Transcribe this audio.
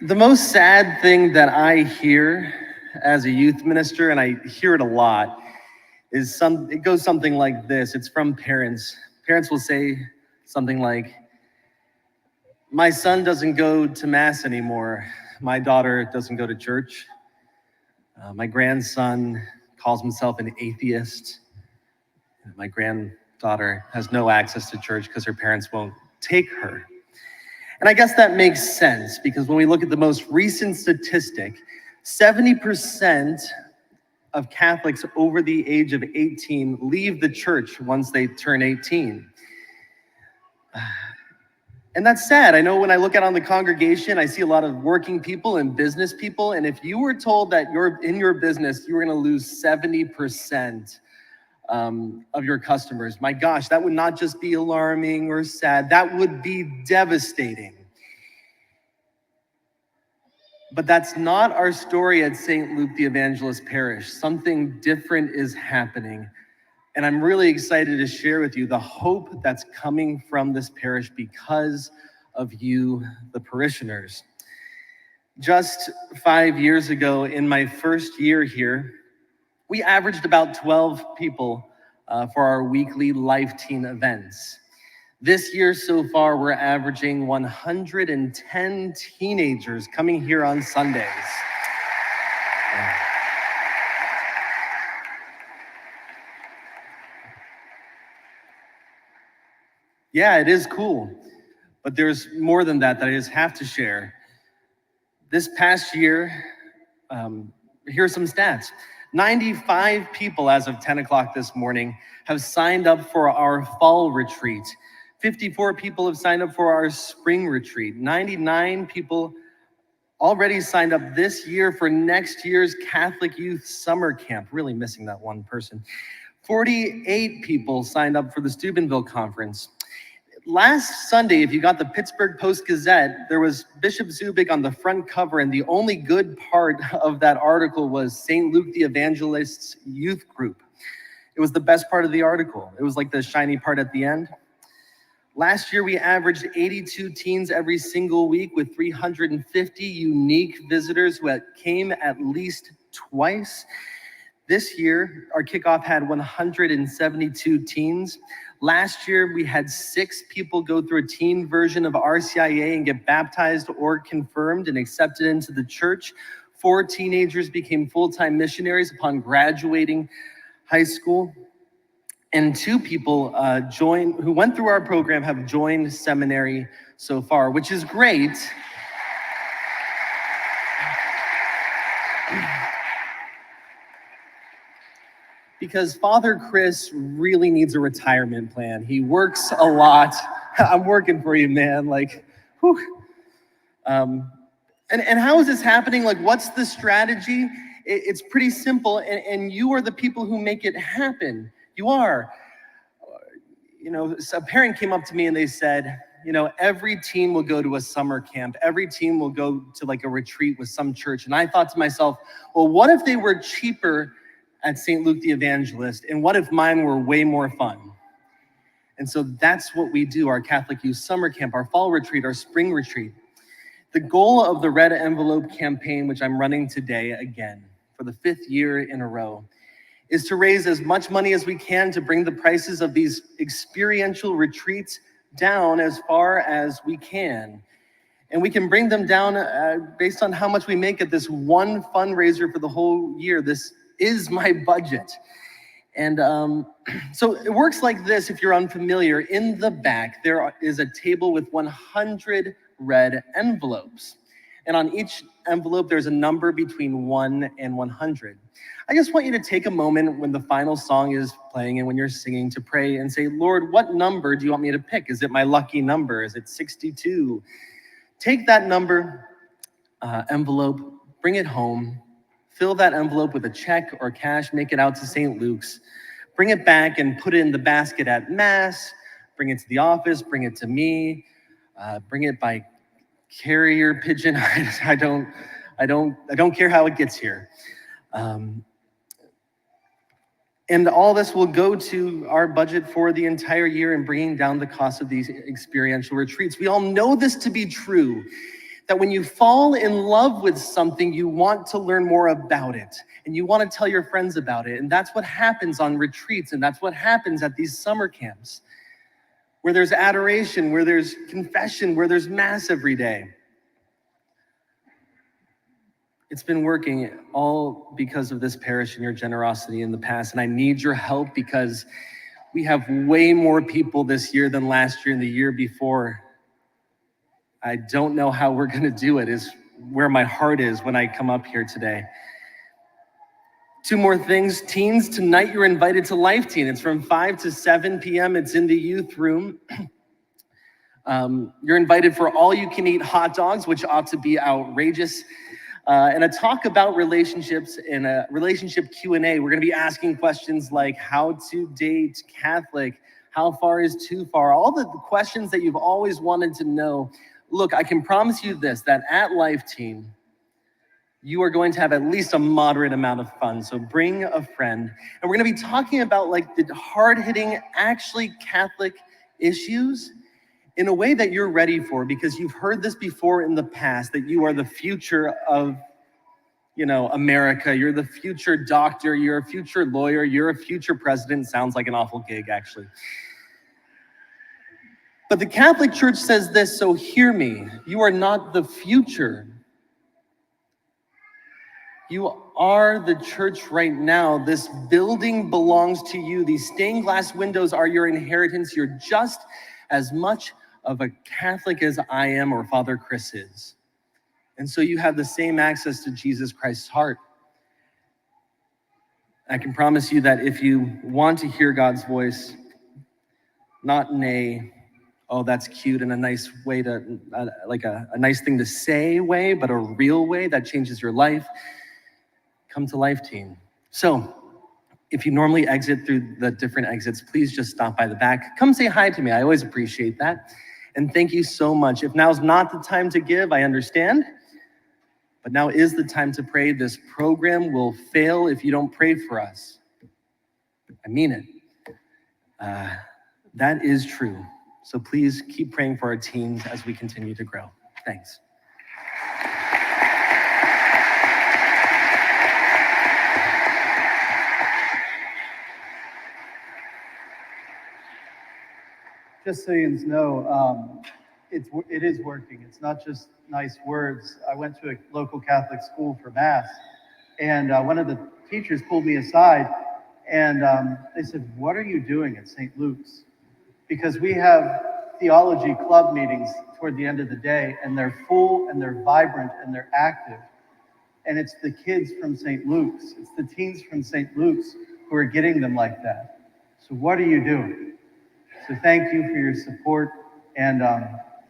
The most sad thing that I hear as a youth minister, and I hear it a lot, it goes something like this. It's from parents. Parents will say something like, "My son doesn't go to mass anymore. My daughter doesn't go to church. My grandson calls himself an atheist. My granddaughter has no access to church because her parents won't take her." And I guess that makes sense because when we look at the most recent statistic, 70% of Catholics over the age of 18 leave the church once they turn 18. And that's sad. I know when I look out on the congregation, I see a lot of working people and business people. And if you were told that in your business, you were going to lose 70% of your customers, my gosh, that would not just be alarming or sad, that would be devastating. But that's not our story at St. Luke the Evangelist Parish. Something different is happening. And I'm really excited to share with you the hope that's coming from this parish because of you, the parishioners. Just 5 years ago, in my first year here, we averaged about 12 people for our weekly Life Teen events. This year so far, we're averaging 110 teenagers coming here on Sundays. Yeah, it is cool, but there's more than that I just have to share. This past year, here's some stats. 95 people as of 10 o'clock this morning have signed up for our fall retreat. 54 people have signed up for our spring retreat. 99 people already signed up this year for next year's Catholic Youth Summer Camp. Really missing that one person. 48 people signed up for the Steubenville Conference. Last Sunday, if you got the Pittsburgh Post-Gazette, there was Bishop Zubik on the front cover, and the only good part of that article was St. Luke the Evangelist's youth group. It was the best part of the article. It was like the shiny part at the end. Last year, we averaged 82 teens every single week with 350 unique visitors who came at least twice. This year, our kickoff had 172 teens. Last year, we had 6 people go through a teen version of RCIA and get baptized or confirmed and accepted into the church. 4 teenagers became full-time missionaries upon graduating high school. And 2 people who went through our program have joined seminary so far, which is great. Because Father Chris really needs a retirement plan. He works a lot. I'm working for you, man. Like, whew. And how is this happening? Like, what's the strategy? It's pretty simple, and you are the people who make it happen. You are. You know, a parent came up to me and they said, you know, every teen will go to a summer camp. Every teen will go to like a retreat with some church. And I thought to myself, well, what if they were cheaper at St. Luke the Evangelist? And what if mine were way more fun? And so that's what we do, our Catholic Youth Summer Camp, our fall retreat, our spring retreat. The goal of the Red Envelope campaign, which I'm running today again for the 5th year in a row, is to raise as much money as we can to bring the prices of these experiential retreats down as far as we can. And we can bring them down based on how much we make at this one fundraiser for the whole year. This is my budget. And so it works like this if you're unfamiliar. In the back, there is a table with 100 red envelopes. And on each envelope, there's a number between 1 and 100. I just want you to take a moment when the final song is playing and when you're singing to pray and say, Lord, what number do you want me to pick? Is it my lucky number? Is it 62? Take that number envelope, bring it home, fill that envelope with a check or cash, make it out to St. Luke's, bring it back and put it in the basket at Mass, bring it to the office, bring it to me, bring it by carrier pigeon. I don't care how it gets here. And all this will go to our budget for the entire year and bringing down the cost of these experiential retreats. We all know this to be true. that when you fall in love with something, you want to learn more about it and you want to tell your friends about it. And that's what happens on retreats, and that's what happens at these summer camps, where there's adoration, where there's confession, where there's mass every day. It's been working all because of this parish and your generosity in the past, and I need your help because we have way more people this year than last year and the year before. I don't know how we're gonna do it, is where my heart is when I come up here today. Two more things. Teens, tonight you're invited to Life Teen. It's from 5 to 7 p.m. It's in the youth room. You're invited for all-you-can-eat hot dogs, which ought to be outrageous. And a talk about relationships and a relationship Q&A. We're gonna be asking questions like how to date Catholic, how far is too far, all the questions that you've always wanted to know. Look, I can promise you this, that at Life Teen, you are going to have at least a moderate amount of fun. So bring a friend. And we're gonna be talking about like the hard-hitting, actually Catholic issues in a way that you're ready for, because you've heard this before in the past, that you are the future of, America. You're the future doctor, you're a future lawyer, you're a future president. Sounds like an awful gig, actually. But the Catholic Church says this, so hear me. You are not the future. You are the church right now. This building belongs to you. These stained glass windows are your inheritance. You're just as much of a Catholic as I am or Father Chris is. And so you have the same access to Jesus Christ's heart. I can promise you that if you want to hear God's voice, not in a, oh, that's cute and a nice way to, like a nice thing to say way, but a real way that changes your life, come to Life Teen. So if you normally exit through the different exits, please just stop by the back. Come say hi to me. I always appreciate that. And thank you so much. If now's not the time to give, I understand. But now is the time to pray. This program will fail if you don't pray for us. I mean it. That is true. So please keep praying for our teens as we continue to grow. Thanks. Just so you know, it is working. It's not just nice words. I went to a local Catholic school for Mass, and one of the teachers pulled me aside, and they said, "What are you doing at St. Luke's?" Because we have theology club meetings toward the end of the day, and they're full, and they're vibrant, and they're active. And it's the kids from St. Luke's, it's the teens from St. Luke's who are getting them like that. So what are you doing? So thank you for your support, and